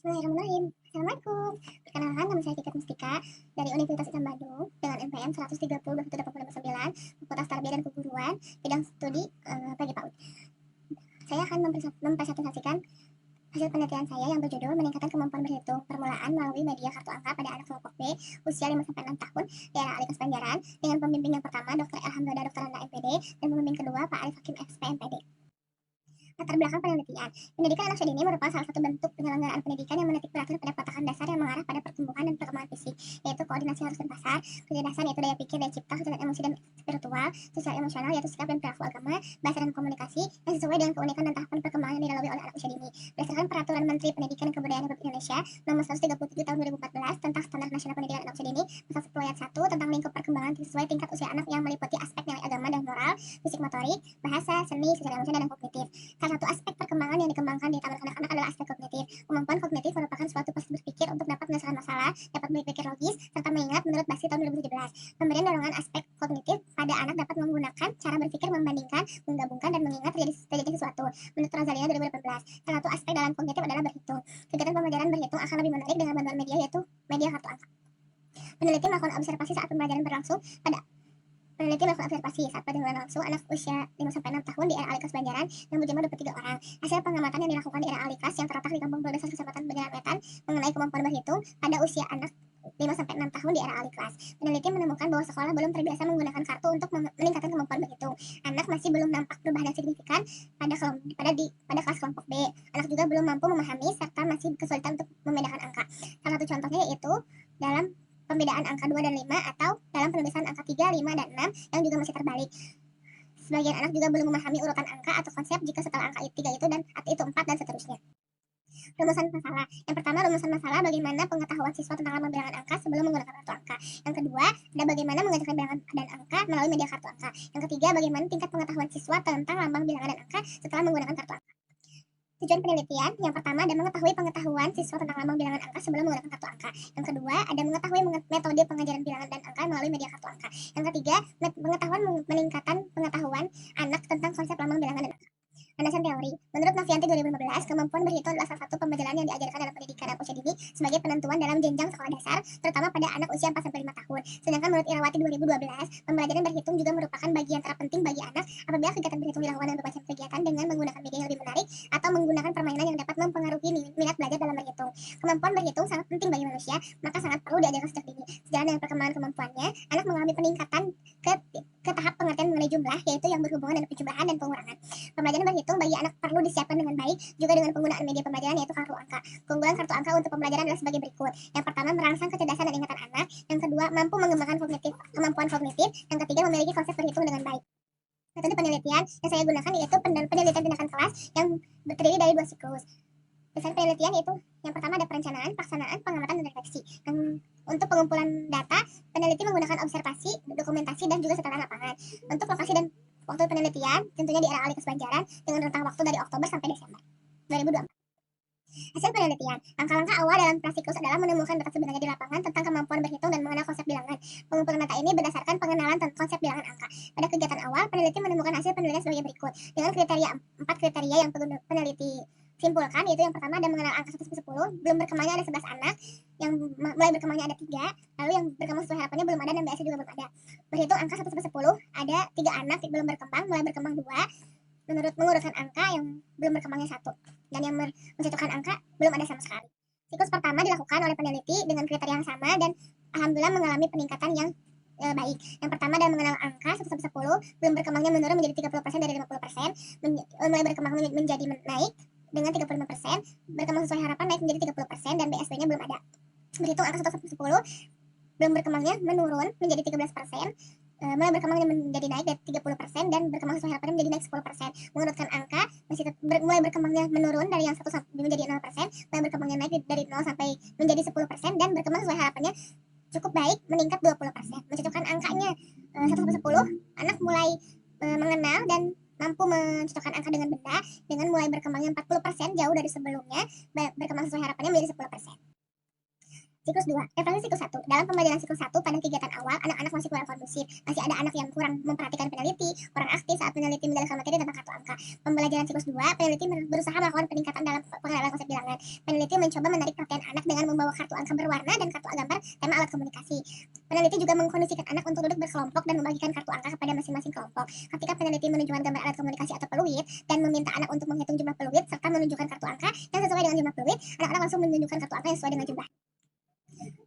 Bismillahirrahmanirrahim. Assalamualaikum. Perkenalkan, nama saya Kikit Mustika dari Universitas Islam Bandung dengan NPM 130 Fakultas Tarbiyah dan Keguruan, bidang studi PG PAUD. Saya akan mempresentasikan hasil penelitian saya yang berjudul meningkatkan kemampuan berhitung permulaan melalui media kartu angka pada anak kelompok B usia 5-6 tahun di era Alikas Banjaran dengan pembimbing yang pertama Dr. Elhamdada Dr. Randa MPD dan pembimbing kedua Pak Arif Hakim SP MPD. Latar belakang penelitian. Pendidikan anak usia dini merupakan salah satu bentuk penyelenggaraan pendidikan yang menitik beratkan pada peletakan dasar yang mengarah pada pertumbuhan dan perkembangan fisik, yaitu koordinasi halus dan pasar, kecerdasan yaitu daya pikir, daya cipta, kecerdasan emosi dan spiritual, sosial emosional yaitu sikap dan perilaku agama, bahasa dan komunikasi yang sesuai dengan keunikan dan tahapan perkembangan yang dilalui oleh anak usia dini. Berdasarkan Peraturan Menteri Pendidikan dan Kebudayaan Republik Indonesia Nomor 137 Tahun 2014 tentang Standar Nasional Pendidikan Anak Usia Dini, Pasal 10 Ayat 1 tentang lingkup perkembangan sesuai tingkat usia anak yang meliputi aspek nilai agama dan moral, fisik motorik, bahasa, seni, sosial emosional dan kognitif. Salah satu aspek perkembangan yang dikembangkan di taman kanak-kanak adalah aspek kognitif. Kemampuan kognitif merupakan suatu proses berpikir untuk dapat menyelesaikan masalah, dapat berpikir logis, serta mengingat menurut Basi tahun 2017. Pemberian dorongan aspek kognitif pada anak dapat menggunakan cara berpikir membandingkan, menggabungkan, dan mengingat terjadi sesuatu. Menurut Rosalia 2018, salah satu aspek dalam kognitif adalah berhitung. Kegiatan pembelajaran berhitung akan lebih menarik dengan bantuan media yaitu media kartu angka. Peneliti melakukan observasi saat pembelajaran berlangsung pada Peneliti melakukan observasi saat pelajaran langsung anak usia 5-6 tahun di era Alikas Banjaran yang berjumlah 23 orang. Hasil pengamatan yang dilakukan di era Alikas yang terletak di Kampung Berdesar Kecamatan Banjaran Wetan mengenai kemampuan berhitung pada usia anak 5-6 tahun di era Aliklas. Peneliti menemukan bahwa sekolah belum terbiasa menggunakan kartu untuk meningkatkan kemampuan berhitung. Anak masih belum nampak perubahan yang signifikan pada kelas kelompok B. Anak juga belum mampu memahami serta masih kesulitan untuk membedakan angka. Salah satu contohnya yaitu dalam pembedaan angka 2 dan 5 atau dalam penulisan angka 3, 5, dan 6 yang juga masih terbalik. Sebagian anak juga belum memahami urutan angka atau konsep jika setelah angka 3 itu dan itu 4 dan seterusnya. Rumusan masalah. Yang pertama, rumusan masalah bagaimana pengetahuan siswa tentang lambang bilangan angka sebelum menggunakan kartu angka. Yang kedua, ada bagaimana mengajarkan bilangan dan angka melalui media kartu angka. Yang ketiga, bagaimana tingkat pengetahuan siswa tentang lambang bilangan dan angka setelah menggunakan kartu angka. Tujuan penelitian, yang pertama ada mengetahui pengetahuan siswa tentang lambang bilangan angka sebelum menggunakan kartu angka. Yang kedua, ada mengetahui metode pengajaran bilangan dan angka melalui media kartu angka. Yang ketiga, pengetahuan meningkatkan pengetahuan anak tentang konsep lambang bilangan dan angka. Landasan teori. Menurut Novianti 2015, kemampuan berhitung adalah salah satu pembelajaran yang diajarkan dalam pendidikan anak usia dini sebagai penentuan dalam jenjang sekolah dasar, terutama pada anak usia 4-5 tahun. Sedangkan menurut Irawati 2012, pembelajaran berhitung juga merupakan bagian terpenting bagi anak apabila kegiatan berhitung dilakukan dengan berbagai kegiatan dengan menggunakan media yang lebih menarik atau menggunakan permainan yang dapat mempengaruhi minat belajar dalam berhitung. Kemampuan berhitung sangat penting bagi manusia, maka sangat perlu diajarkan sejak dini. Sejalan dengan perkembangan kemampuannya, anak mengalami peningkatan ke tahap pengertian mengenai jumlah, yaitu yang berhubungan dengan penjumlahan dan pengurangan. Pembelajaran berhitung bagi anak perlu disiapkan dengan baik, juga dengan penggunaan media pembelajaran yaitu kartu angka. Keunggulan kartu angka untuk pembelajaran adalah sebagai berikut. Yang pertama, merangsang kecerdasan dan ingatan anak. Yang kedua, mampu mengembangkan kemampuan kognitif. Yang ketiga, memiliki konsep berhitung dengan baik. Metode penelitian yang saya gunakan yaitu penelitian tindakan kelas yang terdiri dari 2 siklus. Dasar penelitian yaitu yang pertama ada perencanaan, pelaksanaan, pengamatan, dan refleksi. Untuk pengumpulan data, peneliti menggunakan observasi, dokumentasi, dan juga setelan lapangan. Untuk lokasi dan waktu penelitian, tentunya di era Alikas Banjaran dengan rentang waktu dari Oktober sampai Desember 2024. Hasil penelitian, langkah-langkah awal dalam prasiklus adalah menemukan data sebenarnya di lapangan tentang kemampuan berhitung dan mengenal konsep bilangan. Pengumpulan data ini berdasarkan pengenalan tentang konsep bilangan angka. Pada kegiatan awal, peneliti menemukan hasil penelitian sebagai berikut. Dengan kriteria 4 kriteria yang peneliti simpulkan, yaitu yang pertama ada mengenal angka 1 sampai 10, belum berkembangnya ada 11 anak, yang mulai berkembangnya ada 3, lalu yang berkembang sesuai harapannya belum ada dan biasa juga belum ada. Berhitung angka 1 sampai 10, ada 3 anak yang belum berkembang, mulai berkembang 2, mengurutkan angka yang belum berkembangnya 1, dan yang mencetuskan angka belum ada sama sekali. Siklus pertama dilakukan oleh peneliti dengan kriteria yang sama dan alhamdulillah mengalami peningkatan yang baik. Yang pertama adalah mengenal angka 1 sampai 10, belum berkembangnya menurun menjadi 30% dari 50%, mulai berkembang menjadi naik dengan 35%, berkembang sesuai harapan naik menjadi 30%, dan BSP-nya belum ada. Berhitung angka 1 sampai 10, belum berkembangnya menurun menjadi 13%, mulai berkembang menjadi naik dari 30%, dan berkembang sesuai harapannya menjadi naik 10%. Mengurutkan angka masih mulai berkembangnya menurun dari yang 1 sampai menjadi 0%, mulai berkembangnya naik dari 0 sampai menjadi 10%, dan berkembang sesuai harapannya cukup baik meningkat 20%. Mencocokkan angkanya 1 sampai 10, anak mulai mengenal dan mampu mencocokkan angka dengan benda dengan mulai berkembangnya 40% jauh dari sebelumnya, berkembang sesuai harapannya menjadi 10%. Siklus 2, referensi siklus 1. Dalam pembelajaran siklus 1 pada kegiatan awal, anak-anak masih kurang kondusif. Masih ada anak yang kurang memperhatikan peneliti, kurang aktif saat peneliti menjelaskan materi tentang kartu angka. Pembelajaran siklus 2, peneliti berusaha melakukan peningkatan dalam pengenalan konsep bilangan. Peneliti mencoba menarik perhatian anak dengan membawa kartu angka berwarna dan kartu gambar tema alat komunikasi. Peneliti juga mengkondisikan anak untuk duduk berkelompok dan membagikan kartu angka kepada masing-masing kelompok. Ketika peneliti menunjukkan gambar alat komunikasi atau peluit dan meminta anak untuk menghitung jumlah peluit serta menunjukkan kartu angka yang sesuai dengan jumlah peluit, anak-anak langsung menunjukkan kartu angka yang sesuai dengan jumlah.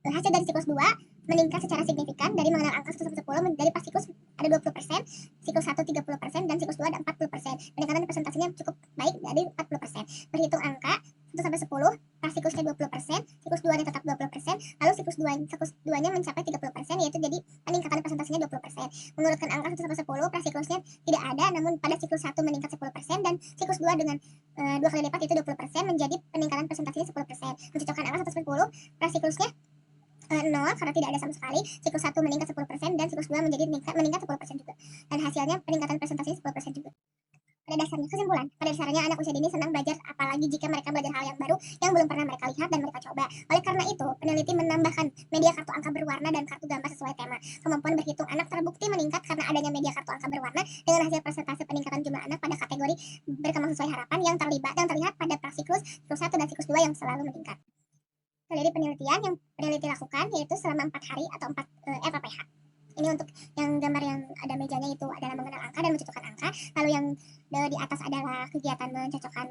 Hasil dari siklus 2 meningkat secara signifikan dari mengenal angka 1 sampai 10 dari pas siklus ada 20%, siklus 1 30%, dan siklus 2 ada 40%. Peningkatan presentasinya cukup baik dari 40%. Berhitung angka 1 sampai 10, pas siklusnya 20%, siklus 2-nya tetap 20%, lalu siklus 2-nya mencapai 30%, yaitu jadi peningkatan presentasinya 20%. Menurutkan angka 1 sampai 10, pas siklusnya tidak ada, namun pada siklus 1 meningkat 10%, dan siklus 2 dengan 2 kali lipat itu 20%, menjadi peningkatan presentasinya 10%. Mencocokkan angka 1 sampai 10, pas siklusnya 0 karena tidak ada sama sekali, siklus 1 meningkat 10%, dan siklus 2 meningkat 10% juga. Dan hasilnya peningkatan presentasi 10% juga. Pada dasarnya, kesimpulan, pada dasarnya anak usia dini senang belajar apalagi jika mereka belajar hal yang baru yang belum pernah mereka lihat dan mereka coba. Oleh karena itu, peneliti menambahkan media kartu angka berwarna dan kartu gambar sesuai tema. Kemampuan berhitung anak terbukti meningkat karena adanya media kartu angka berwarna dengan hasil persentase peningkatan jumlah anak pada kategori berkembang sesuai harapan yang terlihat pada praksiklus, siklus 1 dan siklus 2 yang selalu meningkat. Jadi penelitian yang peneliti lakukan yaitu selama 4 hari atau 4 FAPH. Ini untuk yang gambar yang ada mejanya itu adalah mengenal angka dan mencocokkan angka. Lalu yang di atas adalah kegiatan mencocokkan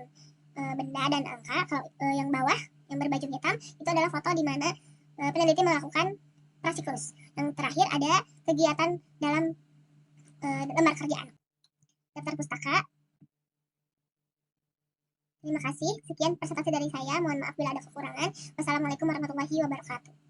benda dan angka. Kalau yang bawah yang berbaju hitam itu adalah foto di mana peneliti melakukan prasiklus. Yang terakhir ada kegiatan dalam lembar kerjaan. Daftar pustaka. Terima kasih. Sekian presentasi dari saya. Mohon maaf bila ada kekurangan. Wassalamualaikum warahmatullahi wabarakatuh.